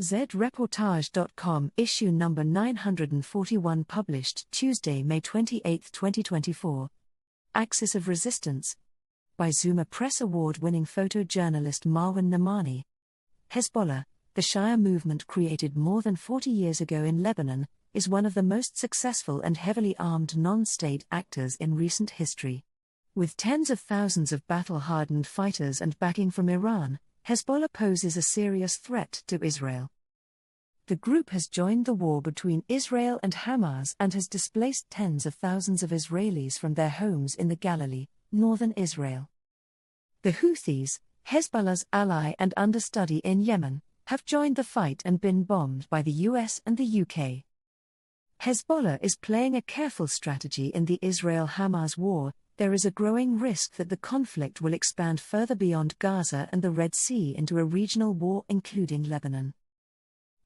zReportage.com, issue number 941, published Tuesday, May 28, 2024. Axis of Resistance. By ZUMA Press award-winning photojournalist Marwan Naamani. Hezbollah, the Shia movement created more than 40 years ago in Lebanon, is one of the most successful and heavily armed non-state actors in recent history. With tens of thousands of battle-hardened fighters and backing from Iran, Hezbollah poses a serious threat to Israel. The group has joined the war between Israel and Hamas and has displaced tens of thousands of Israelis from their homes in the Galilee, northern Israel. The Houthis, Hezbollah's ally and understudy in Yemen, have joined the fight and been bombed by the US and the UK. Hezbollah is playing a careful strategy in the Israel-Hamas war. There is a growing risk that the conflict will expand further beyond Gaza and the Red Sea into a regional war including Lebanon.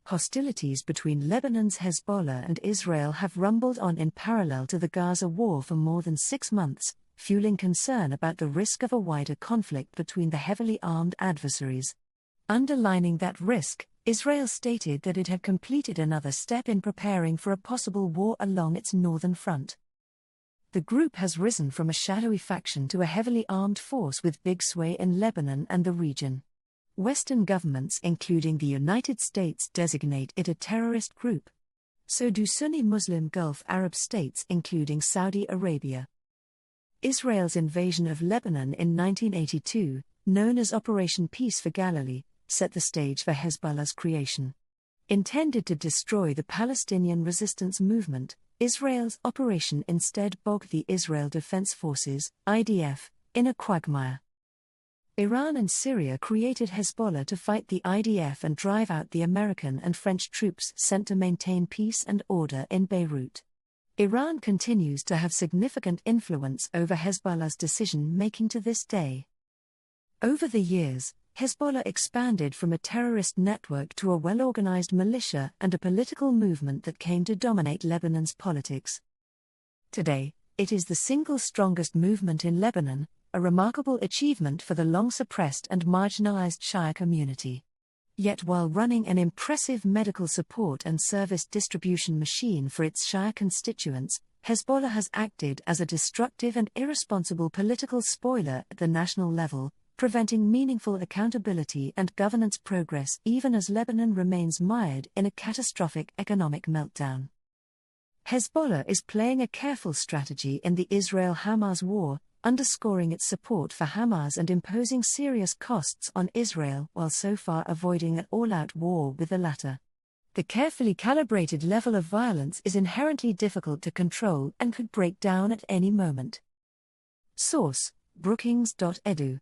Hostilities between Lebanon's Hezbollah and Israel have rumbled on in parallel to the Gaza war for more than 6 months, fueling concern about the risk of a wider conflict between the heavily armed adversaries. Underlining that risk, Israel stated that it had completed another step in preparing for a possible war along its northern front. The group has risen from a shadowy faction to a heavily armed force with big sway in Lebanon and the region. Western governments, including the United States, designate it a terrorist group. So do Sunni Muslim Gulf Arab states, including Saudi Arabia. Israel's invasion of Lebanon in 1982, known as Operation Peace for Galilee, set the stage for Hezbollah's creation. Intended to destroy the Palestinian resistance movement, Israel's operation instead bogged the Israel Defense Forces, IDF, in a quagmire. Iran and Syria created Hezbollah to fight the IDF and drive out the American and French troops sent to maintain peace and order in Beirut. Iran continues to have significant influence over Hezbollah's decision-making to this day. Over the years, Hezbollah expanded from a terrorist network to a well-organized militia and a political movement that came to dominate Lebanon's politics. Today, it is the single strongest movement in Lebanon, a remarkable achievement for the long-suppressed and marginalized Shia community. Yet while running an impressive medical support and service distribution machine for its Shia constituents, Hezbollah has acted as a destructive and irresponsible political spoiler at the national level, preventing meaningful accountability and governance progress even as Lebanon remains mired in a catastrophic economic meltdown. Hezbollah is playing a careful strategy in the Israel-Hamas war, underscoring its support for Hamas and imposing serious costs on Israel while so far avoiding an all-out war with the latter. The carefully calibrated level of violence is inherently difficult to control and could break down at any moment. Source: Brookings.edu